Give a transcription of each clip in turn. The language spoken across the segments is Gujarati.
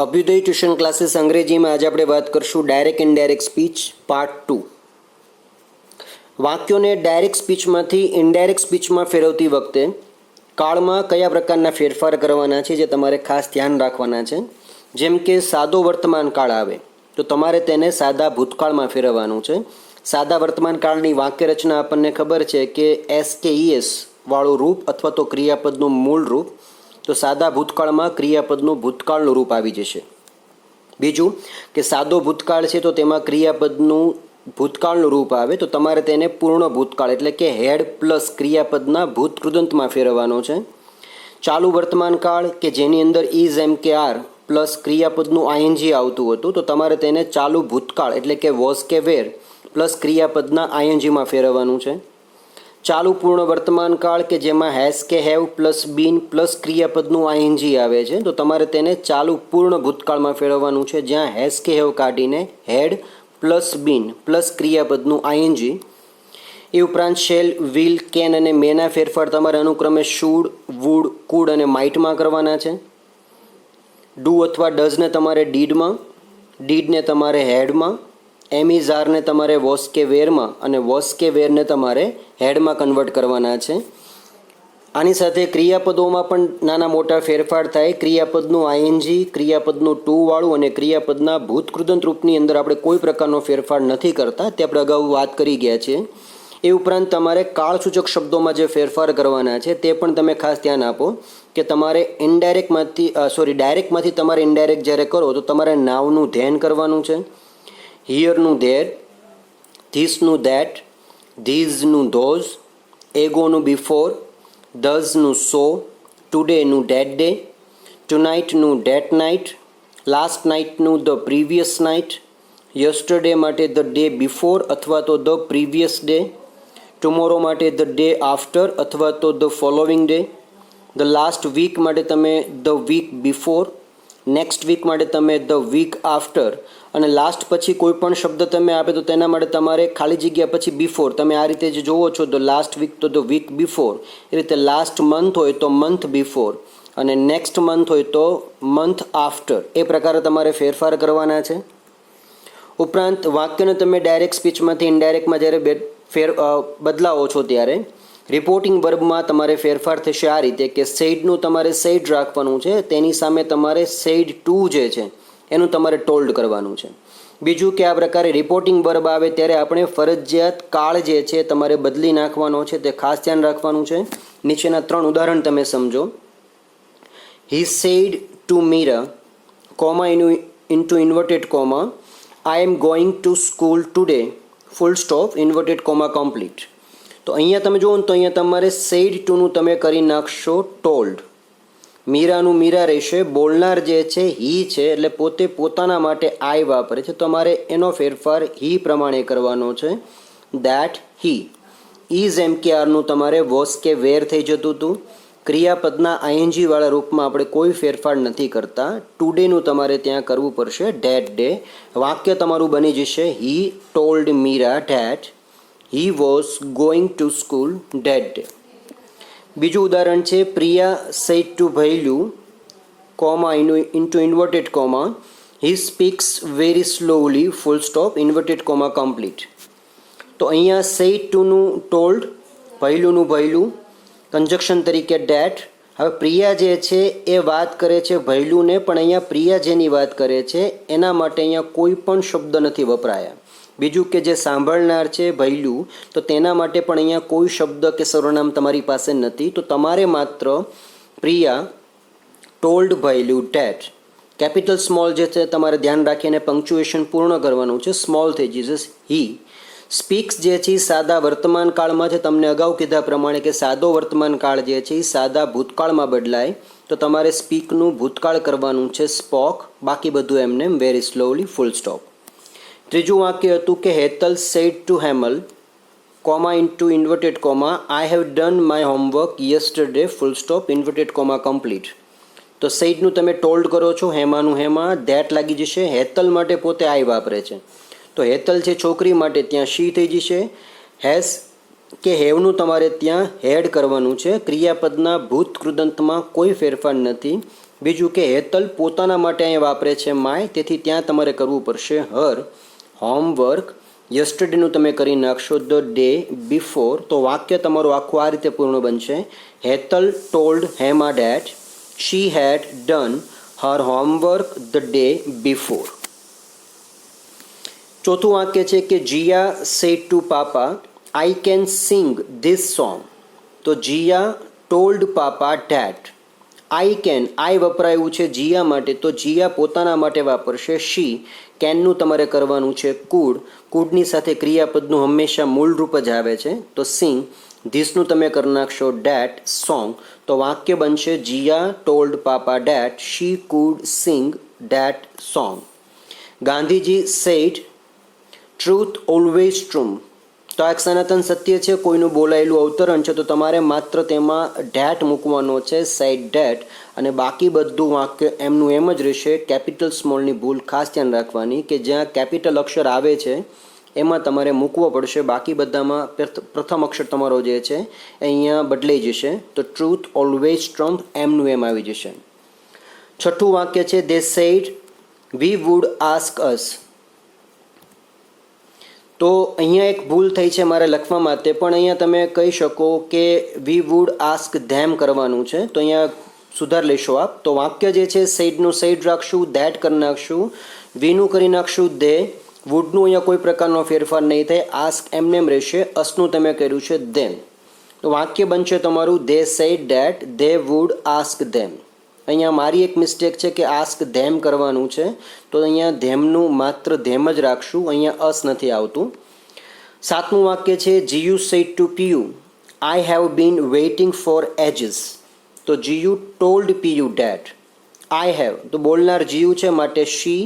અભ્યુદય ટ્યુશન ક્લાસીસ અંગ્રેજીમાં આજે આપણે વાત કરશું ડાયરેક્ટ ઇનડાયરેક્ટ સ્પીચ પાર્ટ 2. વાક્યોને ડાયરેક્ટ સ્પીચમાંથી ઇનડાયરેક્ટ સ્પીચમાં ફેરવતી વખતે કાળમાં કયા પ્રકારના ફેરફાર કરવાના છે જે તમારે ખાસ ધ્યાન રાખવાના છે. જેમ કે સાદો વર્તમાન કાળ આવે તો તમારે તેને સાદા ભૂતકાળમાં ફેરવવાનું છે. સાદા વર્તમાન કાળની વાક્ય રચના આપણને ખબર છે કે SKES વાળું રૂપ અથવા તો ક્રિયાપદનું મૂળ રૂપ. તો સાદા ભૂતકાળમાં ક્રિયાપદનું ભૂતકાળનું રૂપ આવી જશે. બીજું કે સાદો ભૂતકાળ છે તો તેમાં ક્રિયાપદનું ભૂતકાળનું રૂપ આવે તો તમારે તેને પૂર્ણ ભૂતકાળ એટલે કે હેડ પ્લસ ક્રિયાપદના ભૂત કૃદંતમાં ફેરવવાનો છે. ચાલુ વર્તમાન કાળ કે જેની અંદર ઇઝ એમ કે આર પ્લસ ક્રિયાપદનું ING આવતું હતું તો તમારે તેને ચાલુ ભૂતકાળ એટલે કે વોઝ કે વેર પ્લસ ક્રિયાપદના INGમાં ફેરવવાનું છે. ચાલુ પૂર્ણ વર્તમાન કાળ કે જેમાં હેઝ કે હેવ પ્લસ બીન પ્લસ ક્રિયાપદનું ING આવે છે તો તમારે તેને ચાલુ પૂર્ણ ભૂતકાળમાં ફેરવવાનું છે, જ્યાં હેઝ કે હેવ કાઢીને હેડ પ્લસ બીન પ્લસ ક્રિયાપદનું ING. એ ઉપરાંત શેલ, વિલ, કેન અને મેના ફેરફાર તમારે અનુક્રમે શુડ, વુડ, કુડ અને માઇટમાં કરવાના છે. ડુ અથવા ડઝને તમારે ડીડમાં, ડીડને તમારે હેડમાં, એમિઝ આરને તમારે વોઝ કે વેરમાં અને વોઝ કે વેરને તમારે હેડમાં કન્વર્ટ કરવાના છે. આની સાથે ક્રિયાપદોમાં પણ નાના મોટા ફેરફાર થાય. ક્રિયાપદનું ING, ક્રિયાપદનું ટુ વાળું અને ક્રિયાપદના ભૂતકૃદંત રૂપની અંદર આપણે કોઈ પ્રકારનો ફેરફાર નથી કરતા, તે આપણે અગાઉ વાત કરી ગયા છીએ. એ ઉપરાંત તમારે કાળસૂચક શબ્દોમાં જે ફેરફાર કરવાના છે તે પણ તમે ખાસ ધ્યાન આપો કે તમારે ડાયરેક્ટમાંથી તમારે ઇનડાયરેક્ટ જ્યારે કરો તો તમારે નાવનું ધ્યાન કરવાનું છે, હિયરનું ધેર, ધીસનું ધેટ, ધીઝનું ધોઝ, એગોનું બિફોર, ધઝનું સો, ટુડેનું ડેટ ડે, ટુનાઇટનું ડેટ નાઇટ, લાસ્ટ નાઇટનું ધ પ્રીવિયસ નાઇટ, યસ્ટરડે માટે ધ ડે બિફોર અથવા તો ધ પ્રીવિયસ ડે, ટુમોરો માટે ધ ડે આફ્ટર અથવા તો the following day, the last week માટે તમે the week before, next week માટે તમે ધ વીક આફ્ટર અને લાસ્ટ પછી કોઈ પણ શબ્દ તમે આપે તો તેના માટે તમારે ખાલી જગ્યા પછી બિફોર. તમે આ રીતે જે જોવો છો ધ લાસ્ટ વીક તો ધ વીક બિફોર, એ રીતે લાસ્ટ મંથ હોય તો મંથ બિફોર અને નેક્સ્ટ મંથ હોય તો મંથ આફ્ટર. એ પ્રકારે તમારે ફેરફાર કરવાના છે. ઉપરાંત વાક્યને તમે ડાયરેક્ટ સ્પીચમાંથી ઇનડાયરેક્ટમાં જ્યારે બદલાવો છો ત્યારે રિપોર્ટિંગ વર્બમાં તમારે ફેરફાર થશે આ રીતે કે સેઇડનું તમારે સેઇડ રાખવાનું છે, તેની સામે તમારે સેઇડ ટુ જે છે એનું તમારે ટોલ્ડ કરવાનું છે. બીજું કે આ પ્રકારે રિપોર્ટિંગ વર્બ આવે ત્યારે આપણે ફરજિયાત કાળ જે છે તમારે બદલી નાખવાનો છે, તે ખાસ ધ્યાન રાખવાનું છે. નીચેના 3 ઉદાહરણ તમે સમજો. He said to Mira, comma into inverted comma, I am going to school today, full stop, inverted comma complete. તો અહીંયા તમે જુઓ ને તો અહીંયા તમારે સેઇડ ટુનું તમે કરી નાખશો ટોલ્ડ. મીરાનું મીરા રહેશે, બોલનાર જે છે હી છે એટલે પોતે પોતાના માટે આઈ વાપરે છે, તમારે એનો ફેરફાર હી પ્રમાણે કરવાનો છે, દેટ હી. ઇઝ એમ કે આરનું તમારે વોઝ કે વેર થઈ જતું હતું. ક્રિયાપદના ING વાળા રૂપમાં આપણે કોઈ ફેરફાર નથી કરતા. ટુડેનું તમારે ત્યાં કરવું પડશે, ડેટ ડે. વાક્ય તમારું બની જશે he told Mira that he was going to school that day. બીજું ઉદાહરણ છે Priya said to Bhailu, comma into inverted comma, he speaks very slowly, full stop, inverted comma complete. તો અહીંયા સેડ ટુનું ટોલ્ડ, ભૈલુંનું ભૈલું, કંજક્શન તરીકે ડેટ. હવે પ્રિયા જે છે એ વાત કરે છે ભૈલુંને, પણ અહીંયા પ્રિયા જેની વાત કરે છે એના માટે અહીંયા કોઈ પણ શબ્દ નથી વપરાયા. બીજું કે જે સાંભળનાર છે ભૈલું, તો તેના માટે પણ અહીંયા કોઈ શબ્દ કે સર્વનામ તમારી પાસે નથી. તો તમારે માત્ર Priya told Bhailu that, capital small જે છે તમારે ધ્યાન રાખીને પંક્ચ્યુએશન પૂર્ણ કરવાનું છે, સ્મોલ થઈ જશે હી. સ્પીક્સ જે છે એ સાદા વર્તમાન કાળમાં છે. તમને અગાઉ કીધા પ્રમાણે કે સાદો વર્તમાન કાળ જે છે એ સાદા ભૂતકાળમાં બદલાય તો તમારે સ્પીકનું ભૂતકાળ કરવાનું છે સ્પોક, બાકી બધું એમને વેરી સ્લોલી, ફૂલ સ્ટોપ. ત્રીજું વાક્ય હતું કે Hetal said to Hemal, comma into inverted comma, I have done my homework yesterday, full stop, inverted comma complete. તો સેડનું તમે ટોલ્ડ કરો છો, હેમાનું હેમા, ધેટ લાગી જશે. હેતલ માટે પોતે આઈ વાપરે છે તો હેતલ છે છોકરી માટે ત્યાં શી થઈ જશે. હેઝ કે હેવનું તમારે ત્યાં હેડ કરવાનું છે. ક્રિયાપદના ભૂત કૃદંતમાં કોઈ ફેરફાર નથી. બીજું કે હેતલ પોતાના માટે અહીં વાપરે છે માય, તેથી ત્યાં તમારે કરવું પડશે હર. હોમવર્ક યસ્ટરડેનું તમે કરી નાખશો ધ ડે બિફોર, તો વાક્ય તમારું આખું આ રીતે પૂર્ણ બનશે. Hetal told Hema that she had done her homework the day before. ચોથું વાક્ય છે કે Jiya said to papa I can sing this song. તો Jiya told papa that I can, I વપરાયું છે જીયા માટે, તો જીયા પોતાના માટે વાપરશે શી. કેનનું તમારે કરવાનું છે કુડ, કુડની સાથે ક્રિયાપદનું હંમેશા મૂળ રૂપ જ આવે છે, તો સિંગ. ધીસનું તમે કરી નાખશો ડેટ સોંગ, તો વાક્ય બનશે Jiya told papa that she could sing that song. Gandhiji said truth always true. તો આ એક સનાતન સત્ય છે, કોઈનું બોલાયેલું અવતરણ છે, તો તમારે માત્ર તેમાં ડેટ મૂકવાનો છે, સેડ ડેટ, અને બાકી બધું વાક્ય એમનું એમ જ રહેશે. કેપિટલ સ્મોલની ભૂલ ખાસ ધ્યાન રાખવાની કે જ્યાં કેપિટલ અક્ષર આવે છે એમાં તમારે મૂકવો પડશે, બાકી બધામાં પ્રથમ અક્ષર તમારો જે છે એ અહીંયા બદલાઈ જશે. તો ટ્રુથ ઓલવેઝ ટ્રમ્પ એમનું એમ આવી જશે. છઠ્ઠું વાક્ય છે they said we would ask us. તો અહીંયા એક ભૂલ થઈ છે મારે લખવા માટે, પણ અહીંયા તમે કહી શકો કે વી વુડ આસ્ક ધેમ કરવાનું છે, તો અહીંયા સુધાર લેશો આપ. તો વાક્ય જે છે સેડનું સેડ રાખશું, ધેટ કરી નાખશું, વીનું કરી નાખશું દે, વુડનું અહીંયા કોઈ પ્રકારનો ફેરફાર નહીં થાય, આસ્ક એમનેમ રહેશે, અસનું તમે કર્યું છે ધેમ. તો વાક્ય બનશે તમારું દે સેડ ડેટ દે વુડ આસ્ક ધેમ. અહીંયા મારી એક મિસ્ટેક છે કે આસ્ક ધેમ કરવાનું છે, તો અહીંયા ધેમનું માત્ર ધેમ જ રાખશું, અહીંયા અસ નથી આવતું. સાતમું વાક્ય છે Jiyu said to Piyu I have been waiting for ages. તો Jiyu told Piyu that I have, તો બોલનાર જીયુ છે માટે શી,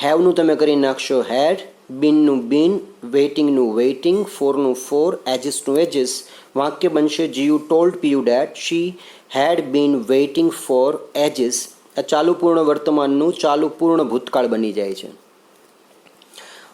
હેવનું તમે કરી નાખશો હેડ, બીનનું બીન, વેઇટિંગનું વેઇટિંગ, ફોરનું ફોર, એજીસનું એજીસ. વાક્ય બનશે Jiyu told Piyu that she had been waiting for ages. આ ચાલુ પૂર્ણ વર્તમાનનું ચાલુ પૂર્ણ ભૂતકાળ બની જાય છે.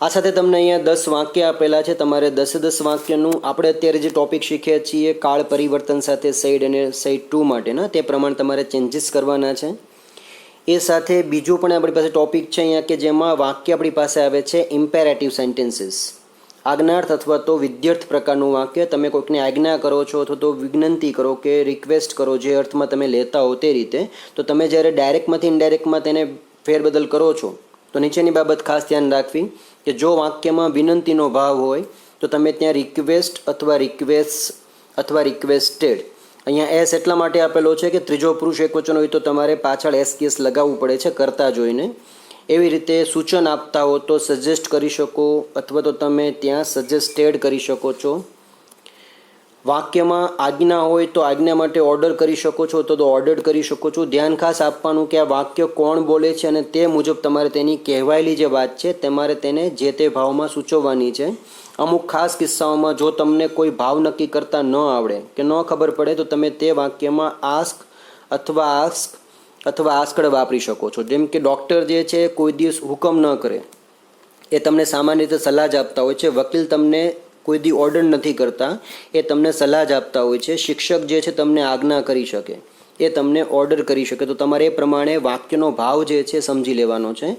આ સાથે તમને અહીંયા 10 વાક્ય આપેલા છે, તમારે 10 વાક્યનું આપણે અત્યારે જે ટોપિક શીખ્યા છીએ કાળ પરિવર્તન સાથે સેડ અને સેડ ટુ માટેના, તે પ્રમાણે તમારે ચેન્જીસ કરવાના છે. એ સાથે બીજું પણ આપણી પાસે ટોપિક છે અહીંયા કે જેમાં વાક્ય આપણી પાસે આવે છે ઇમ્પેરેટિવ સેન્ટેન્સીસ, આજ્ઞાર્થ અથવા તો વિદ્યાર્થ પ્રકારનું વાક્ય. તમે કોઈકને આજ્ઞા કરો છો અથવા તો વિનંતી કરો કે રિક્વેસ્ટ કરો, જે અર્થમાં તમે લેતા હો તે રીતે. તો તમે જ્યારે ડાયરેક્ટમાંથી ઇનડાયરેક્ટમાં તેને ફેરબદલ કરો છો તો નીચેની બાબત ખાસ ધ્યાન રાખવી કે જો વાક્યમાં વિનંતીનો ભાવ હોય તો તમે ત્યાં રિક્વેસ્ટ અથવા રિક્વેસ્ટેડ, અહીંયા એસ એટલા માટે આપેલો છે કે ત્રીજો પુરુષ એકવચન હોય તો તમારે પાછળ એસ કેસ લગાવવું પડે છે કરતા જોઈને. એવી રીતે સૂચન આપતા હો તો સજેસ્ટ કરી શકો અથવા તો તમે ત્યાં સજેસ્ટેડ કરી શકો છો. વાક્યમાં આજ્ઞા હોય તો આજ્ઞા માટે ઓર્ડર કરી શકો છો તો ઓર્ડર કરી શકો છો. ધ્યાન ખાસ આપવાનું કે આ વાક્ય કોણ બોલે છે અને તે મુજબ તમારે તેની કહેવાયેલી જે વાત છે તમારે તેને જે તે ભાવમાં સૂચવવાની છે. અમુક ખાસ કિસ્સાઓમાં જો તમને કોઈ ભાવ નક્કી કરતા ન આવડે કે ન ખબર પડે તો તમે તે વાક્યમાં આસ્ક અથવા આસ્કડ વાપરી શકો છો. જેમ કે ડૉક્ટર જે છે કોઈ દિવસ હુકમ ન કરે, એ તમને સામાન્ય રીતે સલાહ જ આપતા હોય છે. વકીલ તમને કોઈ દી ઓર્ડર નથી કરતા, એ તમને સલાહ જ આપતા હોય છે. શિક્ષક જે છે તમને આજ્ઞા કરી શકે, એ તમને ઓર્ડર કરી શકે. તો તમારે એ પ્રમાણે વાક્યનો ભાવ જે છે સમજી લેવાનો છે.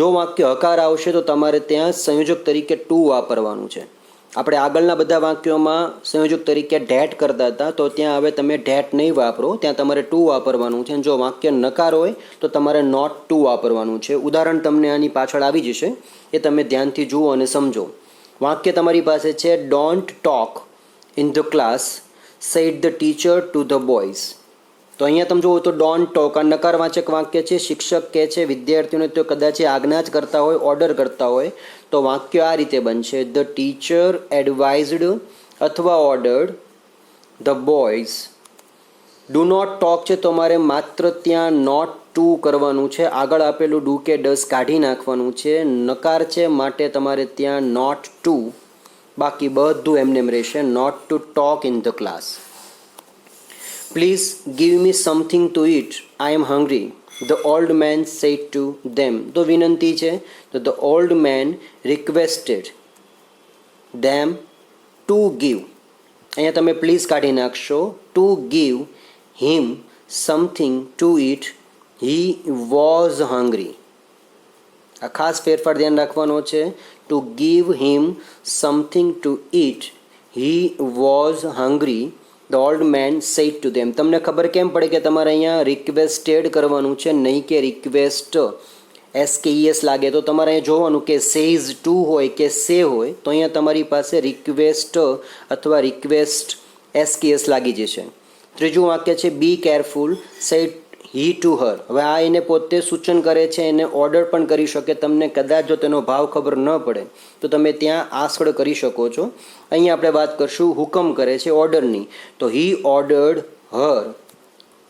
જો વાક્ય હકાર આવશે તો તમારે ત્યાં સંયોજક તરીકે ટુ વાપરવાનું છે. આપણે આગળના બધા વાક્યોમાં સંયોજક તરીકે ડેટ કરતા હતા, તો ત્યાં હવે તમે ડેટ નહીં વાપરો, ત્યાં તમારે ટુ વાપરવાનું છે. જો વાક્ય નકાર હોય તો તમારે નોટ ટુ વાપરવાનું છે. ઉદાહરણ તમને આની પાછળ આવી જશે, એ તમે ધ્યાનથી જુઓ અને સમજો. વાક્ય તમારી પાસે છે don't talk in the class said the teacher to the boys. તો અહીંયા તમે જુઓ તો ડોન્ટ ટોક આ નકારવાચક વાક્ય છે. શિક્ષક કહે છે વિદ્યાર્થીઓને તો કદાચ આજ્ઞા જ કરતા હોય, ઓર્ડર કરતા હોય, તો વાક્ય આ રીતે બનશે ધ ટીચર એડવાઇઝડ અથવા ordered the boys. Do not talk છે તો મારે માત્ર ત્યાં નોટ ટુ કરવાનું છે, આગળ આપેલું ડુ કે ડસ કાઢી નાખવાનું છે. નકાર છે માટે તમારે ત્યાં નોટ ટુ, બાકી બધું એમને રહેશે not to talk in the class. Please give me something to eat I am hungry the old man said to them. તો વિનંતી છે તો the old man requested them to give. અહીંયા તમે પ્લીઝ કાઢી નાખશો, to give him something to eat he was hungry. આ ખાસ ફેરફાર ધ્યાન રાખવાનો છે. To give him something to eat he was hungry the old man said to ધેમ. તમને ખબર કેમ પડે કે તમારે અહીંયા રિક્વેસ્ટેડ કરવાનું છે, નહીં કે રિક્વેસ્ટ. SKES લાગે તો તમારે અહીંયા જોવાનું કે સેઝ ટુ હોય કે સે હોય, તો અહીંયા તમારી પાસે રિક્વેસ્ટ અથવા રિક્વેસ્ટ SKES લાગી જશે. ત્રીજું વાક્ય છે be careful said he to her. હવે આ એને પોતે સૂચન કરે છે, એને ઓર્ડર પણ કરી શકે. તમને કદાચ જો તેનો ભાવ ખબર ન પડે તો તમે ત્યાં આસ્કડ કરી શકો છો. અહીંયા આપણે વાત કરશું હુકમ કરે છે ઓર્ડરની, તો he ordered her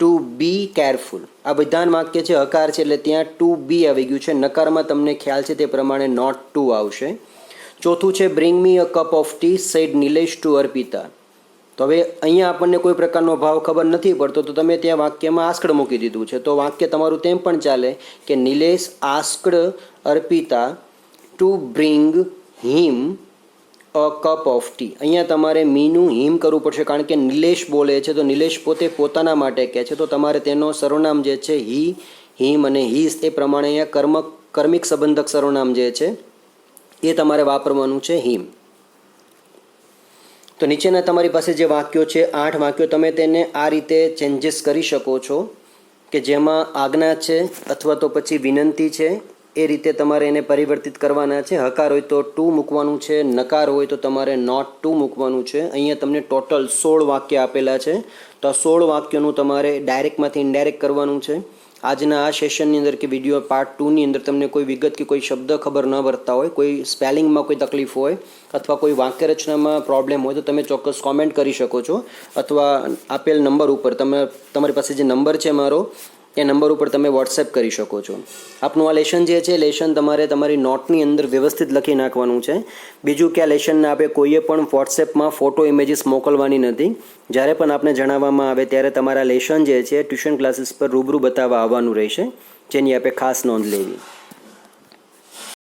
to be careful. આ બધા વાક્ય છે હકાર છે એટલે ત્યાં ટુ બી આવી ગયું છે. નકારમાં તમને ખ્યાલ છે તે પ્રમાણે નોટ ટુ આવશે. ચોથું છે bring me a cup of tea said Nilesh to Arpita. તો હવે અહીંયા આપણને કોઈ પ્રકારનો ભાવ ખબર નથી પડતો, તો તમે ત્યાં વાક્યમાં આસ્કડ મૂકી દીધું છે. તો વાક્ય તમારું તેમ પણ ચાલે કે Nilesh asked Arpita to bring him a cup of T. અહીંયા તમારે મીનું હિમ કરવું પડશે, કારણ કે નિલેશ બોલે છે, તો નિલેશ પોતે પોતાના માટે કહે છે, તો તમારે તેનો સર્વનામ જે છે હી, હિમ અને હીસ એ પ્રમાણે અહીંયા કર્મિક સંબંધક સર્વનામ જે છે એ તમારે વાપરવાનું છે હિમ. તો નીચેના તમારી પાસે જે વાક્યો છે 8 વાક્યો, તમે તેને આ રીતે ચેન્જીસ કરી શકો છો કે જેમાં આજ્ઞા છે અથવા તો પછી વિનંતી છે, એ રીતે તમારે એને પરિવર્તિત કરવાના છે. હકાર હોય તો ટુ મૂકવાનું છે, નકાર હોય તો તમારે નોટ ટુ મૂકવાનું છે. અહીંયા તમને ટોટલ 16 વાક્ય આપેલા છે, તો આ 16 વાક્યોનું તમારે ડાયરેક્ટમાંથી ઇનડાયરેક્ટ કરવાનું છે. આજના આ સેશનની અંદર કે વિડીયો પાર્ટ 2ની અંદર તમને કોઈ વિગત કે કોઈ શબ્દ ખબર ન પડતા હોય, કોઈ સ્પેલિંગમાં કોઈ તકલીફ હોય અથવા કોઈ વાક્ય રચનામાં પ્રોબ્લેમ હોય તો તમે ચોક્કસ કોમેન્ટ કરી શકો છો, અથવા આપેલ નંબર ઉપર તમારી પાસે જે નંબર છે મારો, એ નંબર ઉપર તમે વોટ્સએપ કરી શકો છો. આપનું આ લેશન જે છે લેશન તમારે તમારી નોટની અંદર વ્યવસ્થિત લખી નાખવાનું છે. બીજું કે આ લેશનને આપણે કોઈએ પણ વોટ્સએપમાં ફોટો ઇમેજીસ મોકલવાની નથી. જ્યારે પણ આપને જણાવવામાં આવે ત્યારે તમારા લેશન જે છે ટ્યુશન ક્લાસીસ પર રૂબરૂ બતાવવા આવવાનું રહેશે, જેની આપણે ખાસ નોંધ લેવી.